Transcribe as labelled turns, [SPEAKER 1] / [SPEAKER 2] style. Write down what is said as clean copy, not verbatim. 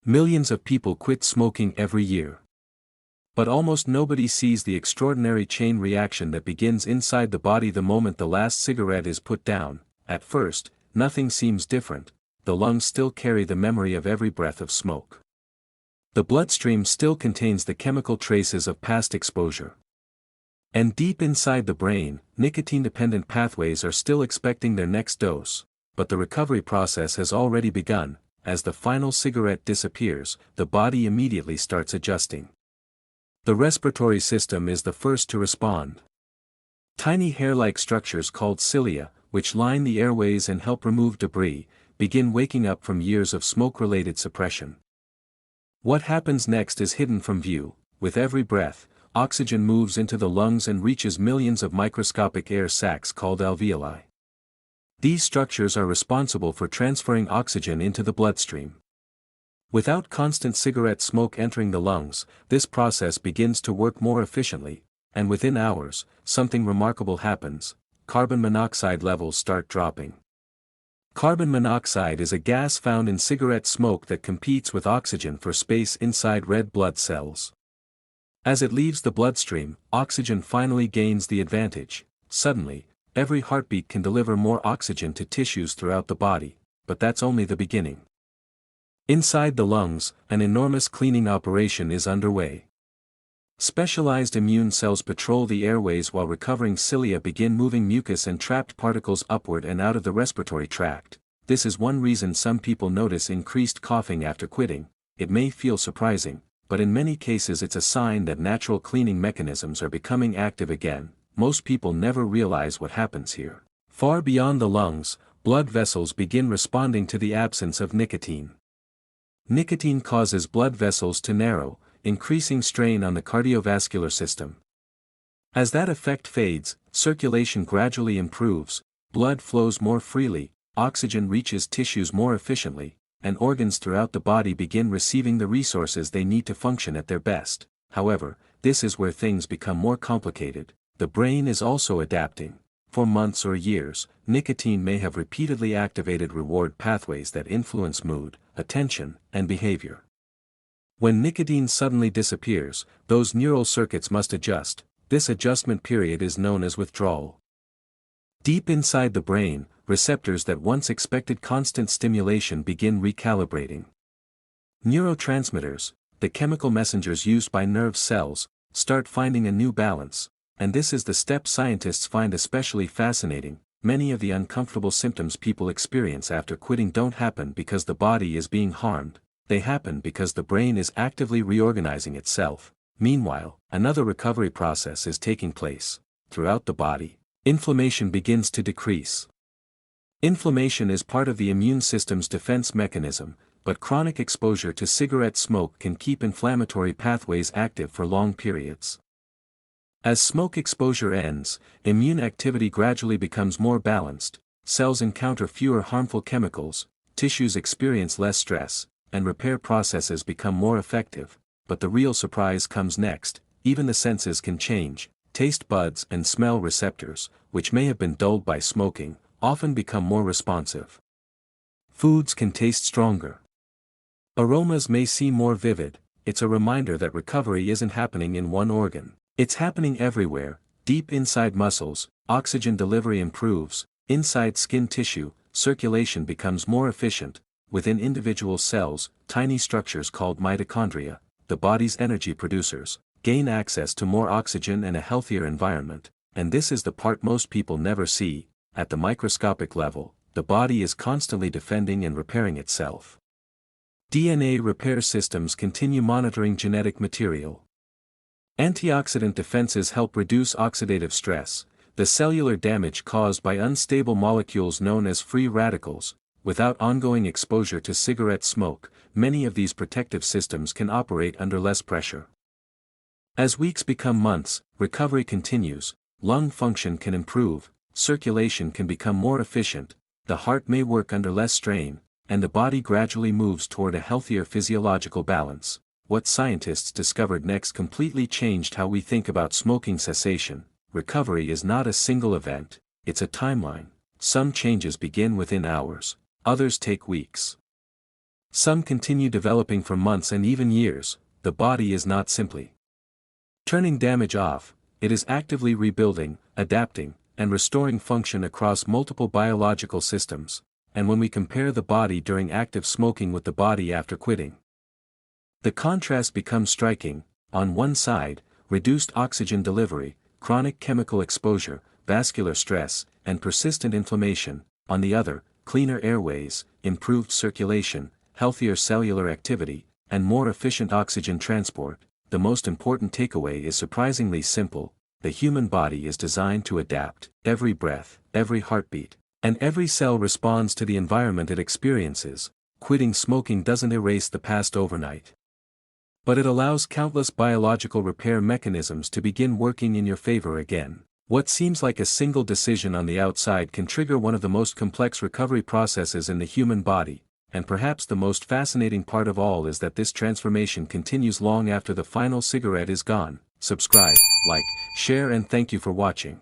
[SPEAKER 1] Millions of people quit smoking every year. But almost nobody sees the extraordinary chain reaction that begins inside the body the moment the last cigarette is put down. At first, nothing seems different. The lungs still carry the memory of every breath of smoke. The bloodstream still contains the chemical traces of past exposure. And deep inside the brain, nicotine-dependent pathways are still expecting their next dose, but the recovery process has already begun. As the final cigarette disappears, the body immediately starts adjusting. The respiratory system is the first to respond. Tiny hair-like structures called cilia, which line the airways and help remove debris, begin waking up from years of smoke-related suppression. What happens next is hidden from view. With every breath, oxygen moves into the lungs and reaches millions of microscopic air sacs called alveoli. These structures are responsible for transferring oxygen into the bloodstream. Without constant cigarette smoke entering the lungs, this process begins to work more efficiently, and within hours, something remarkable happens: carbon monoxide levels start dropping. Carbon monoxide is a gas found in cigarette smoke that competes with oxygen for space inside red blood cells. As it leaves the bloodstream, oxygen finally gains the advantage. Suddenly, every heartbeat can deliver more oxygen to tissues throughout the body, but that's only the beginning. Inside the lungs, an enormous cleaning operation is underway. Specialized immune cells patrol the airways while recovering cilia begin moving mucus and trapped particles upward and out of the respiratory tract. This is one reason some people notice increased coughing after quitting. It may feel surprising, but in many cases it's a sign that natural cleaning mechanisms are becoming active again. Most people never realize what happens here. Far beyond the lungs, blood vessels begin responding to the absence of nicotine. Nicotine causes blood vessels to narrow, increasing strain on the cardiovascular system. As that effect fades, circulation gradually improves, blood flows more freely, oxygen reaches tissues more efficiently, and organs throughout the body begin receiving the resources they need to function at their best. However, this is where things become more complicated. The brain is also adapting. For months or years, nicotine may have repeatedly activated reward pathways that influence mood, attention, and behavior. When nicotine suddenly disappears, those neural circuits must adjust. This adjustment period is known as withdrawal. Deep inside the brain, receptors that once expected constant stimulation begin recalibrating. Neurotransmitters, the chemical messengers used by nerve cells, start finding a new balance. And this is the step scientists find especially fascinating. Many of the uncomfortable symptoms people experience after quitting don't happen because the body is being harmed, they happen because the brain is actively reorganizing itself. Meanwhile, another recovery process is taking place. Throughout the body, inflammation begins to decrease. Inflammation is part of the immune system's defense mechanism, but chronic exposure to cigarette smoke can keep inflammatory pathways active for long periods. As smoke exposure ends, immune activity gradually becomes more balanced, cells encounter fewer harmful chemicals, tissues experience less stress, and repair processes become more effective. But the real surprise comes next. Even the senses can change. Taste buds and smell receptors, which may have been dulled by smoking, often become more responsive. Foods can taste stronger. Aromas may seem more vivid. It's a reminder that recovery isn't happening in one organ. It's happening everywhere. Deep inside muscles, oxygen delivery improves. Inside skin tissue, circulation becomes more efficient. Within individual cells, tiny structures called mitochondria, the body's energy producers, gain access to more oxygen and a healthier environment. And this is the part most people never see. At the microscopic level, the body is constantly defending and repairing itself. DNA repair systems continue monitoring genetic material. Antioxidant defenses help reduce oxidative stress, the cellular damage caused by unstable molecules known as free radicals. Without ongoing exposure to cigarette smoke, many of these protective systems can operate under less pressure. As weeks become months, recovery continues, lung function can improve, circulation can become more efficient, the heart may work under less strain, and the body gradually moves toward a healthier physiological balance. What scientists discovered next completely changed how we think about smoking cessation. Recovery is not a single event, it's a timeline. Some changes begin within hours, others take weeks. Some continue developing for months and even years. The body is not simply turning damage off, it is actively rebuilding, adapting, and restoring function across multiple biological systems. And when we compare the body during active smoking with the body after quitting, the contrast becomes striking. On one side, reduced oxygen delivery, chronic chemical exposure, vascular stress, and persistent inflammation; on the other, cleaner airways, improved circulation, healthier cellular activity, and more efficient oxygen transport. The most important takeaway is surprisingly simple: the human body is designed to adapt. Every breath, every heartbeat, and every cell responds to the environment it experiences. Quitting smoking doesn't erase the past overnight, but it allows countless biological repair mechanisms to begin working in your favor again. What seems like a single decision on the outside can trigger one of the most complex recovery processes in the human body, and perhaps the most fascinating part of all is that this transformation continues long after the final cigarette is gone. Subscribe, like, share, and thank you for watching.